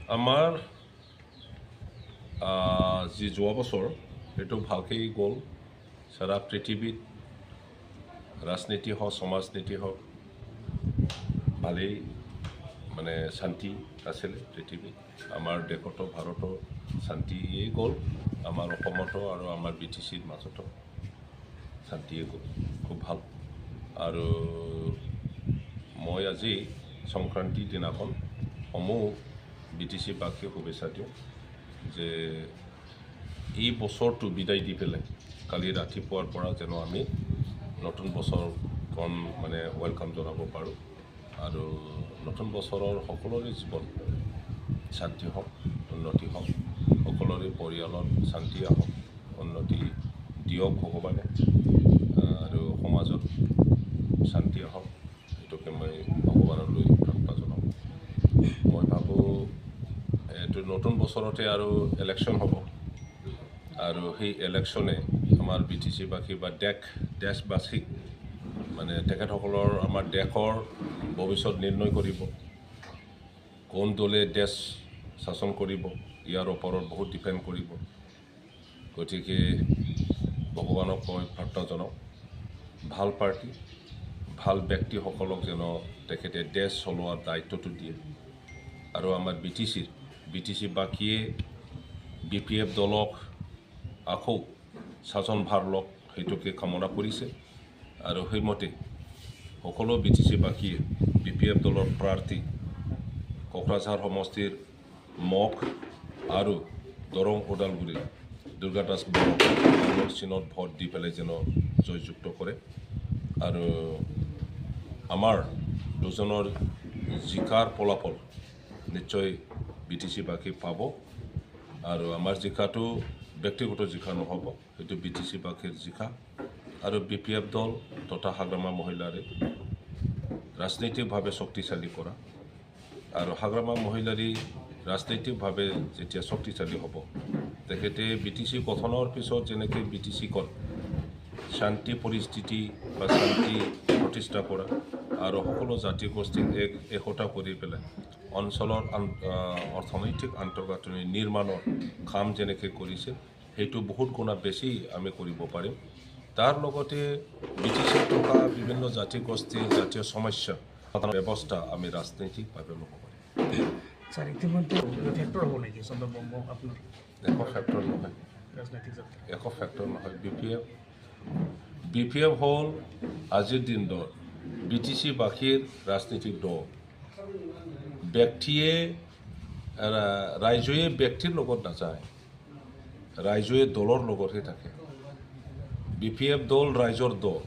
আমাৰ যি যোৱা বছৰ সেইটো ভালকেই গ'ল সাৰা পৃথিৱীত ৰাজনীতি হওক সমাজনীতি হওক ভালেই মানে শান্তি আছিলে পৃথিৱীত আমাৰ দেশতো ভাৰতো শান্তিয়েই গ'ল আমাৰ অসমতো আৰু আমাৰ BTCৰ মাজতো শান্তিয়ে গ'ল খুব ভাল আৰু মই আজি সংক্ৰান্তিৰ দিনাখন সমূহ BTCবাসীক শুভেচ্ছা দিওঁ যে এই বছৰটো বিদায় দি পেলাই কালি ৰাতিপুৱাৰ পৰা যেন আমি নতুন বছৰখন মানে ৱেলকাম জনাব পাৰোঁ আৰু নতুন বছৰৰ সকলোৰে জীৱন শান্তি হওক উন্নতি হওক সকলোৰে পৰিয়ালৰ শান্তি আহক উন্নতি দিয়ক ভগৱানে আৰু সমাজত শান্তি আহক এইটোকে মই ভগৱানলৈ প্ৰাৰ্থনা জনাওঁ মই ভাবোঁ এইটো নতুন বছৰতে আৰু ইলেকশ্যন হ'ব আৰু সেই ইলেকশ্যনে আমাৰ BTCবাসী বা দেশবাসীক মানে তেখেতসকলৰ আমাৰ দেশৰ ভৱিষ্যত নিৰ্ণয় কৰিব কোন দলে দেশ শাসন কৰিব ইয়াৰ ওপৰত বহুত ডিপেণ্ড কৰিব গতিকে ভগৱানক মই প্ৰাৰ্থনা জনাওঁ ভাল পাৰ্টি ভাল ব্যক্তিসকলক যেন তেখেতে দেশ চলোৱাৰ দায়িত্বটো দিয়ে আৰু আমাৰ BTCবাসীয়ে BPF দলক আকৌ শাসনভাৰ লওক সেইটোকে কামনা কৰিছে আৰু সেইমতে সকলো BTCবাসীয়ে BPF দলৰ প্ৰাৰ্থী কোকৰাঝাৰ সমষ্টিৰ মগ আৰু দৰং ওদালগুৰি দুৰ্গা দাস বড়োক চিনত ভোট দি পেলাই যেন জয়যুক্ত কৰে আৰু আমাৰ দুজনৰ জিকাৰ ফলাফল নিশ্চয় BTCবাসী পাব আৰু আমাৰ জিকাটো ব্যক্তিগত জিকা নহ'ব সেইটো BTCবাসীৰ জিকা আৰু BPF দল তথা হাগ্ৰামা মহিলাৰে ৰাজনৈতিকভাৱে শক্তিশালী কৰা আৰু হাগ্ৰামা মহিলাৰী ৰাজনৈতিকভাৱে যেতিয়া শক্তিশালী হ'ব তেখেতে BTC গঠনৰ পিছত যেনেকৈ BTCখন শান্তি পৰিস্থিতি বা শান্তি প্ৰতিষ্ঠা কৰা আৰু সকলো জাতি গোষ্ঠীক একতা কৰি পেলাই অঞ্চলৰ অৰ্থনৈতিক আন্তঃগাঁথনি নিৰ্মাণৰ কাম যেনেকৈ কৰিছে সেইটো বহুত গুণা বেছি আমি কৰিব পাৰিম তাৰ লগতে BTCত থকা বিভিন্ন জাতি গোষ্ঠীৰ জাতীয় সমস্যা ব্যৱস্থা আমি ৰাজনৈতিকভাৱে ল'ব পাৰিম স্যাৰ ইতিমধ্যে ফ্যাক্টৰ হব নাকি চন্দ্ৰবম্ব আপনাৰ একো ফেক্টৰ নহয় ৰাজনৈতিক যাত্ৰা একো ফেক্টৰ নহয় BPF হ'ল আজিৰ দিনত BTCবাসীৰ ৰাজনীতিক দল ব্যক্তিয়ে ৰাইজে ব্যক্তিৰ লগত নাযায় ৰাইজে দলৰ লগতহে থাকে BPF দল ৰাইজৰ দল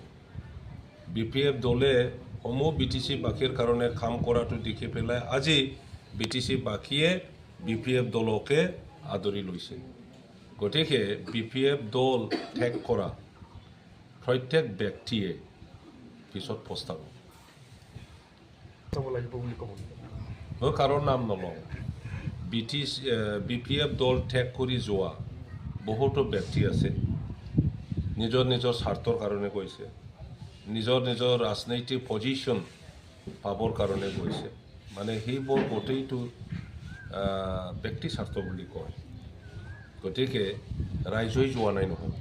BPF দলে সমূহ BTCবাসীৰ কাৰণে কাম কৰাটো দেখি পেলাই আজি BTCবাসীয়ে BPF দলকে আদৰি লৈছে গতিকে BPF দল ত্যাগ কৰা প্ৰত্যেক ব্যক্তিয়ে পিছত পস্তাব চাব লাগিব বুলি ক'ব মই কাৰো নাম নলওঁ BPF দল ত্যাগ কৰি যোৱা বহুতো ব্যক্তি আছে নিজৰ নিজৰ স্বাৰ্থৰ কাৰণে গৈছে নিজৰ ৰাজনৈতিক পজিশ্যন পাবৰ কাৰণে গৈছে মানে সেইবোৰ গোটেইটো ব্যক্তি স্বাৰ্থ বুলি কয় গতিকে ৰাইজে যোৱা নাই নহয়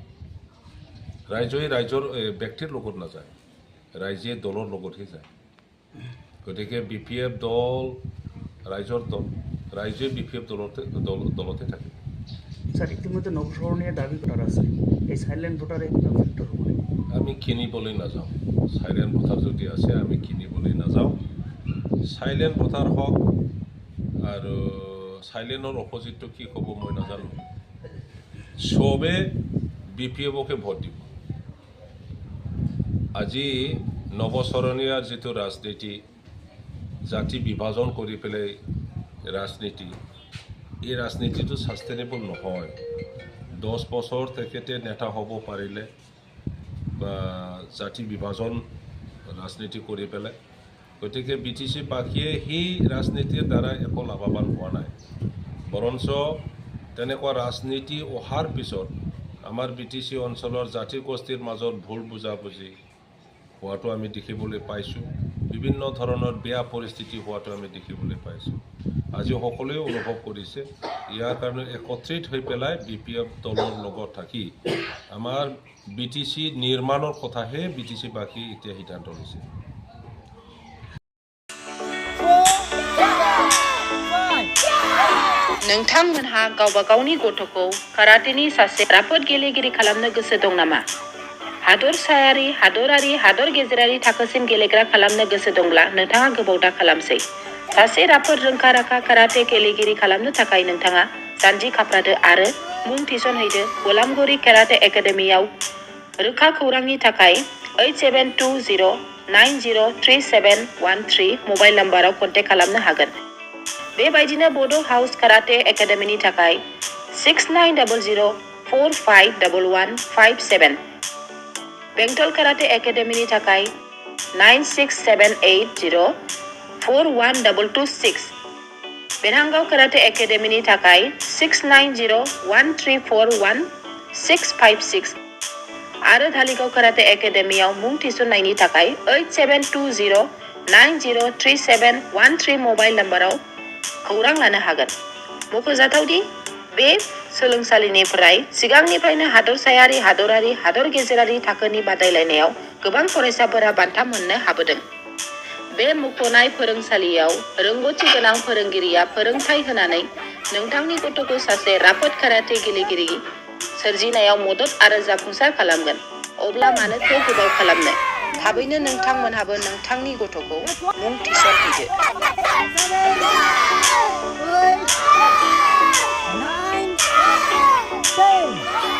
ৰাইজে ৰাইজৰ ব্যক্তিৰ লগত নাযায় ৰাইজে দলৰ লগতহে যায় গতিকে BPF দল ৰাইজৰ দল ৰাইজে BPF দলতে থাকে স্যার ইতিমধ্যে নবসরণীয় দাবি করার আছে এই সাইলেন্ট ভোটারে কিবা ফ্যাক্টর হব নাকি আমি কিনিবলৈ নাযাওঁ চাইলেণ্ট ভোটাৰ যদি আছে আমি কিনিবলৈ নাযাওঁ চাইলেণ্ট ভোটাৰ হওক আৰু চাইলেণ্টৰ অপজিটটো কি ক'ব মই নাজানো চবে BPFকে ভোট দিব আজি নৱচৰণীয়াৰ যিটো ৰাজনীতি জাতি বিভাজন কৰি পেলাই ৰাজনীতি এই ৰাজনীতিটো ছাষ্টেইনেবল নহয় 10 বছৰ তেখেতে নেতা হ'ব পাৰিলে বা জাতি বিভাজন ৰাজনীতি কৰি পেলাই গতিকে BTCবাসীয়ে সেই ৰাজনীতিৰ দ্বাৰা একো লাভৱান হোৱা নাই বৰঞ্চ তেনেকুৱা ৰাজনীতি অহাৰ পিছত আমাৰ BTC অঞ্চলৰ জাতি গোষ্ঠীৰ মাজত ভুল বুজাবুজি হোৱাটো আমি দেখিবলৈ পাইছোঁ বিভিন্ন ধৰণৰ বেয়া পৰিস্থিতি হোৱাটো আমি দেখিবলৈ পাইছোঁ আজি সকলোৱে অনুভৱ কৰিছে ইয়াৰ কাৰণে একত্ৰিত হৈ পেলাই BPF দলৰ লগত থাকি আমাৰ BTC নিৰ্মাণৰ কথাহে BTC বাকী এতিয়া সিদ্ধান্ত লৈছে नोंथांमोनहा गावबा गावनि गथ'खौ काराटेनि सासे राफोद गेलेगिरि खालामनो गोसो दं नामा? हादरसायारि, हादरारि, हादर गेजेरारि थाखोसिम गेलेग्रा खालामनो गोसो दंब्ला नोंथाङा गोबाव दा खालामसै। सासे राफोद रोंखा-राखा काराटे गेलेगिरि खालामनो थाखाय नोंथाङा जानजि खाफ्रादो आरो मुं थिसनहैदो गलामगुरि काराटे एकाडेमियाव। रोखा खौरांनि थाखाय 8720903713 मबाइल नाम्बाराव कन्टेक्ट खालामनो हागोन। बेबायदिनो बड' हाउस काराटे एकाडेमिनि थाखाय 6900451157 बेंटल काराटे एकाडेमिनि थाखाय 9678041226 बेरहांगाव काराटे एकाडेमिनि थाखाय 6901341656 आरो धालिगाव काराटे एकाडेमियाव मुं थिसननायनि थाखाय 8720903713 मबाइल नाम्बाराव खौरां लानो हागोन। मख'जाथावदि बे सोलोंसालिनिफ्राय सिगांनिफ्रायनो हादरसायारि, हादरारि, हादर गेजेरारि थाखोनि बादायलायनायाव गोबां फरायसाफोरा बान्था मोननो हाबोदों। बे मुंख'नाय फोरोंसालियाव रोंग'थि गोनां फोरोंगिरिया फोरोंथाय होनानै नोंथांनि गथ'खौ सासे राफोद काराटे गेलेगिरि सोरजिनायाव मदद आरो जाफुंसार खालामगोन। अब्ला मानोथो गोबाव खालामनो? थाबैनो नोंथांमोनहाबो नोंथांनि गथ'खौ मुं थिसनहैदो। 9, 10